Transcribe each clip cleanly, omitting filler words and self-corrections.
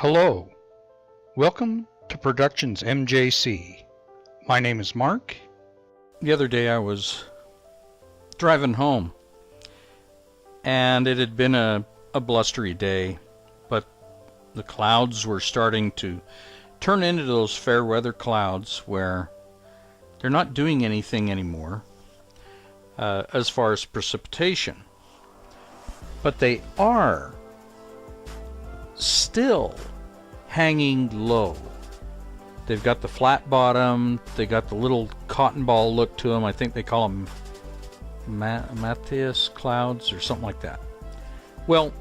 Hello, welcome to Productions MJC. My name is Mark. The other day I was driving home and it had been a blustery day, but the clouds were starting to turn into those fair weather clouds where they're not doing anything anymore as far as precipitation, but they are still hanging low. They've got the flat bottom, they got the little cotton ball look to them. I think they call them Matthias clouds or something like that. Well,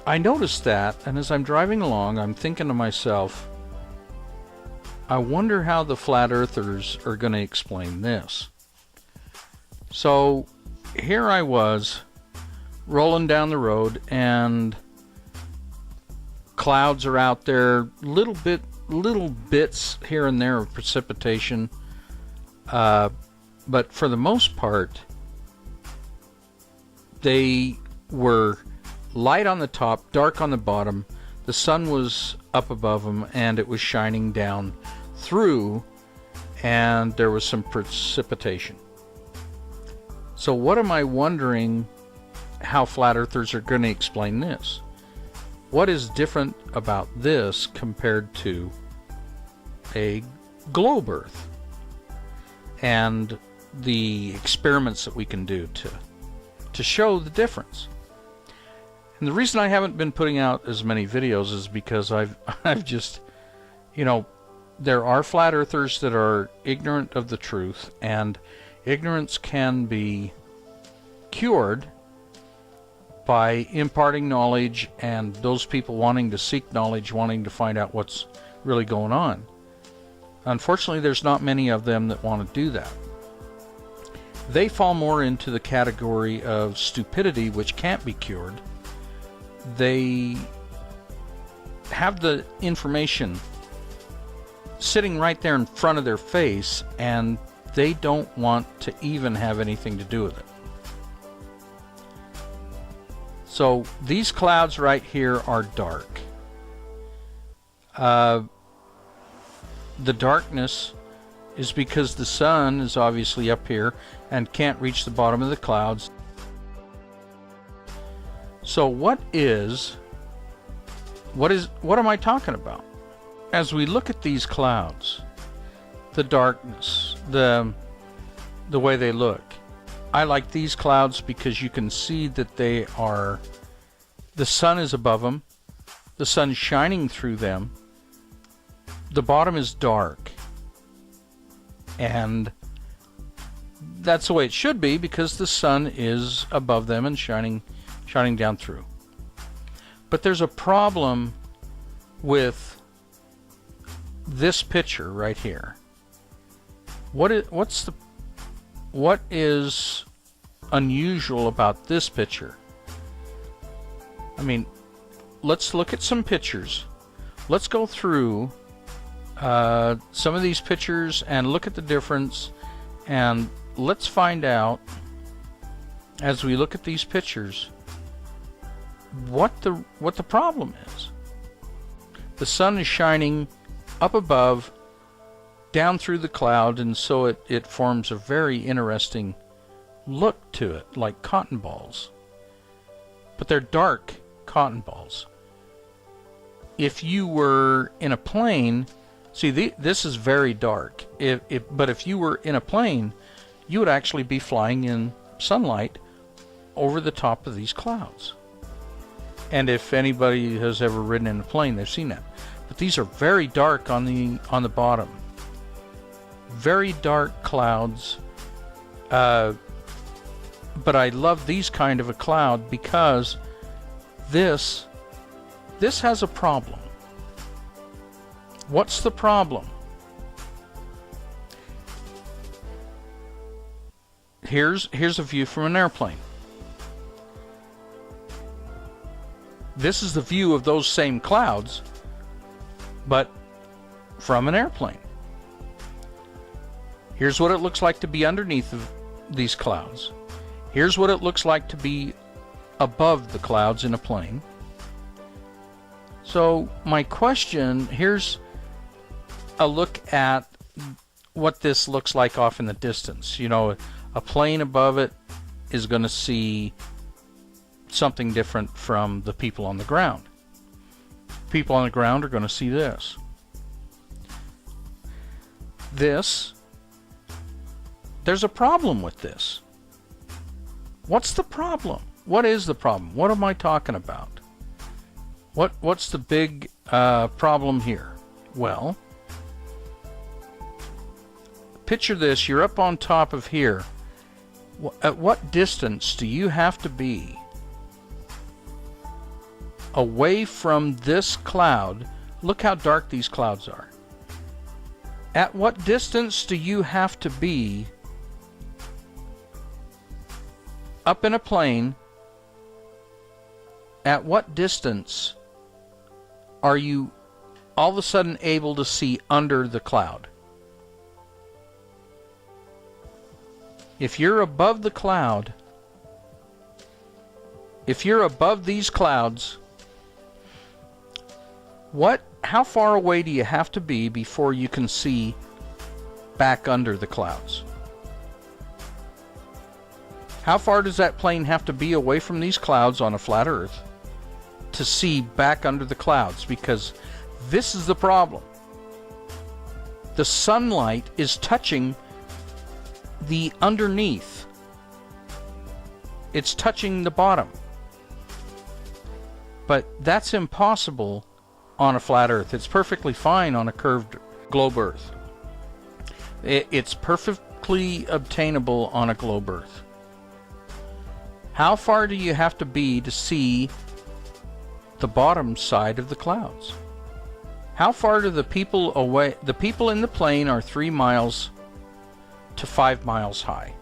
I noticed that, and as I'm driving along, I'm thinking to myself, I wonder how the flat earthers are going to explain this. So here I was rolling down the road, and clouds are out there, little bits here and there of precipitation, but for the most part they were light on the top, dark on the bottom. The sun was up above them and it was shining down through, and there was some precipitation. So what am I wondering how flat earthers are going to explain this? What is different about this compared to a globe Earth and the experiments that we can do to show the difference? And the reason I haven't been putting out as many videos is because I've just, there are flat earthers that are ignorant of the truth, and ignorance can be cured by imparting knowledge, and those people wanting to seek knowledge, wanting to find out what's really going on. Unfortunately, there's not many of them that want to do that. They fall more into the category of stupidity, which can't be cured. They have the information sitting right there in front of their face, and they don't want to even have anything to do with it. So these clouds right here are dark. The darkness is because the sun is obviously up here and can't reach the bottom of the clouds. So what am I talking about? As we look at these clouds, the darkness, the way they look, I like these clouds because you can see that the sun is above them, the sun's shining through them, the bottom is dark, and that's the way it should be because the sun is above them and shining down through. But there's a problem with this picture right here. What is unusual about this picture? I mean, let's look at some pictures. Let's go through some of these pictures and look at the difference, and let's find out, as we look at these pictures, what the problem is. The sun is shining up above, down through the cloud, and so it forms a very interesting look to it, like cotton balls. But they're dark cotton balls. If you were in a plane, see, this is very dark. But if you were in a plane, you would actually be flying in sunlight over the top of these clouds. And if anybody has ever ridden in a plane, they've seen that. But these are very dark on the bottom. Very dark clouds. But I love these kind of a cloud because this has a problem. What's the problem? Here's a view from an airplane. This is the view of those same clouds, but from an airplane. Here's what it looks like to be underneath of these clouds. Here's what it looks like to be above the clouds in a plane. So my question, here's a look at what this looks like off in the distance. You know, a plane above it is going to see something different from the people on the ground. People on the ground are going to see this. There's a problem with this. What's the problem? What is the problem? What am I talking about? What's the big problem here? Well, picture this. You're up on top of here. At what distance do you have to be away from this cloud? Look how dark these clouds are. At what distance do you have to be up in a plane? At what distance are you all of a sudden able to see under the cloud? If you're above the cloud, if you're above these clouds, how far away do you have to be before you can see back under the clouds? How far does that plane have to be away from these clouds on a flat Earth to see back under the clouds? Because this is the problem. The sunlight is touching the underneath. It's touching the bottom. But that's impossible on a flat Earth. It's perfectly fine on a curved globe Earth. It's perfectly obtainable on a globe Earth. How far do you have to be to see the bottom side of the clouds? How far do the people away? The people in the plane are 3 miles to 5 miles high.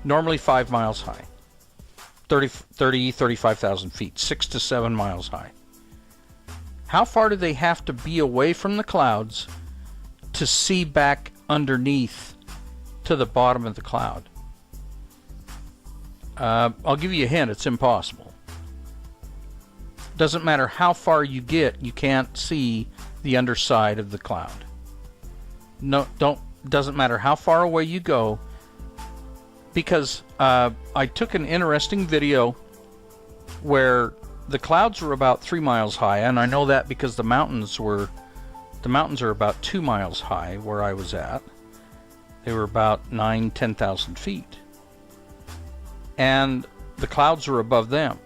Normally 5 miles high. 35,000 feet, 6 to 7 miles high. How far do they have to be away from the clouds to see back underneath to the bottom of the cloud? I'll give you a hint, it's impossible. Doesn't matter how far you get, you can't see the underside of the cloud. Doesn't matter how far away you go, because I took an interesting video where the clouds were about 3 miles high, and I know that because the mountains are about 2 miles high where I was at. They were about 10,000 feet. And the clouds were above them.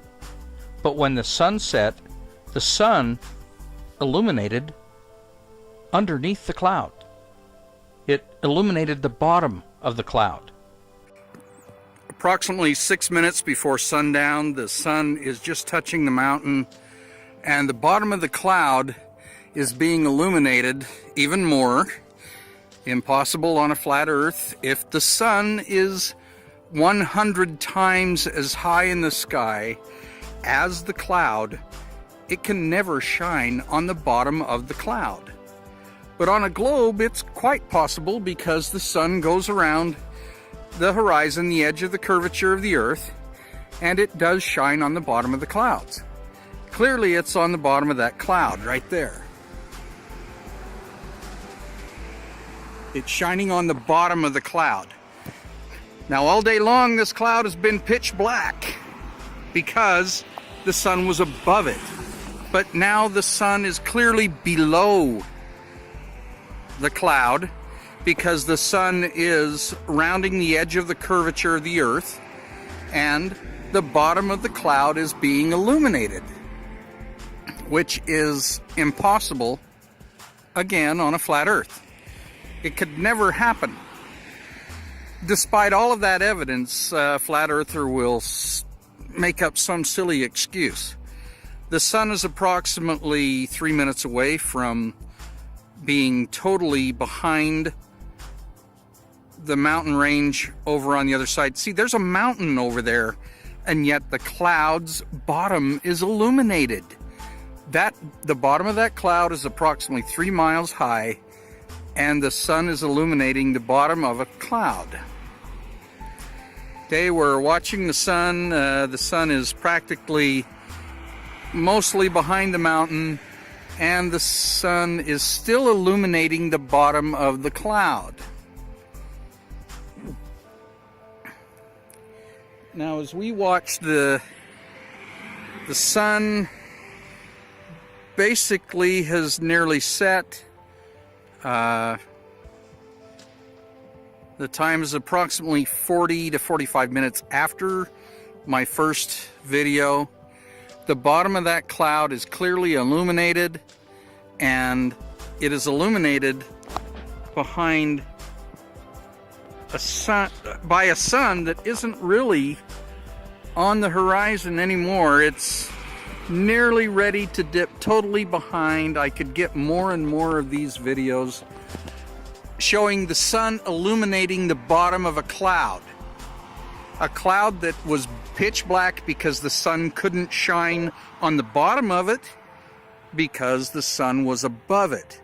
But when the sun set, the sun illuminated underneath the cloud. It illuminated the bottom of the cloud. Approximately 6 minutes before sundown, the sun is just touching the mountain, and the bottom of the cloud is being illuminated even more. Impossible on a flat Earth. If the sun is 100 times as high in the sky as the cloud, it can never shine on the bottom of the cloud. But on a globe, it's quite possible because the sun goes around the horizon, the edge of the curvature of the Earth, and it does shine on the bottom of the clouds. Clearly, it's on the bottom of that cloud right there. It's shining on the bottom of the cloud. Now, all day long, this cloud has been pitch black because the sun was above it. But now the sun is clearly below the cloud because the sun is rounding the edge of the curvature of the Earth, and the bottom of the cloud is being illuminated, which is impossible, again, on a flat Earth. It could never happen. Despite all of that evidence, a flat earther will make up some silly excuse. The sun is approximately 3 minutes away from being totally behind the mountain range over on the other side. See, there's a mountain over there, and yet the cloud's bottom is illuminated. The bottom of that cloud is approximately 3 miles high, and the sun is illuminating the bottom of a cloud. Okay, we're watching the sun. The sun is practically mostly behind the mountain, and the sun is still illuminating the bottom of the cloud. Now, as we watch the sun basically has nearly set. The time is approximately 40 to 45 minutes after my first video. The bottom of that cloud is clearly illuminated, and it is illuminated behind a sun, by a sun that isn't really on the horizon anymore. It's nearly ready to dip totally behind. I could get more and more of these videos showing the sun illuminating the bottom of a cloud that was pitch black because the sun couldn't shine on the bottom of it because the sun was above it.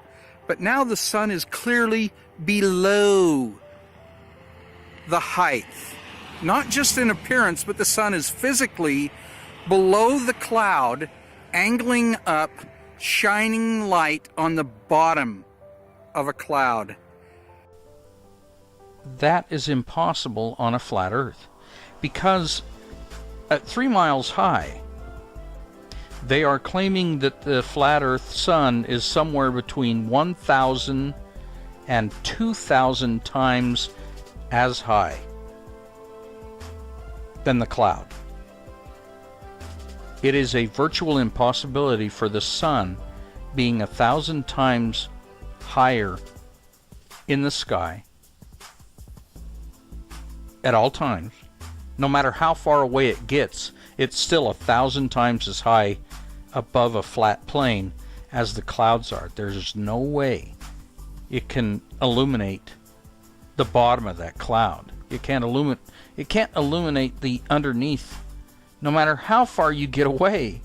But now the sun is clearly below the height, not just in appearance, but the sun is physically below the cloud, angling up, shining light on the bottom of a cloud. That is impossible on a flat Earth, because at 3 miles high, they are claiming that the flat Earth sun is somewhere between 1,000 and 2,000 times as high than the cloud. It is a virtual impossibility for the sun being 1,000 times higher in the sky at all times. No matter how far away it gets, it's still 1,000 times as high above a flat plane as the clouds are. There's no way it can illuminate the bottom of that cloud. It can't illuminate the underneath. No matter how far you get away,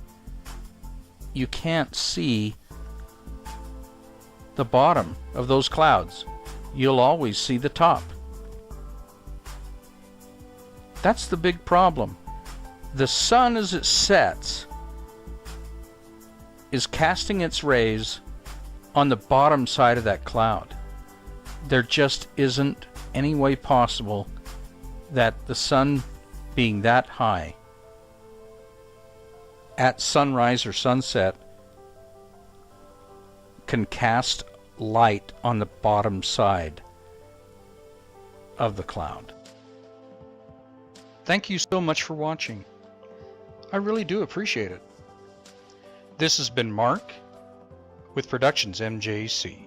you can't see the bottom of those clouds. You'll always see the top. That's the big problem. The sun, as it sets, is casting its rays on the bottom side of that cloud. There just isn't any way possible that the sun, being that high at sunrise or sunset, can cast light on the bottom side of the cloud. Thank you so much for watching. I really do appreciate it. This has been Mark with Productions MJC.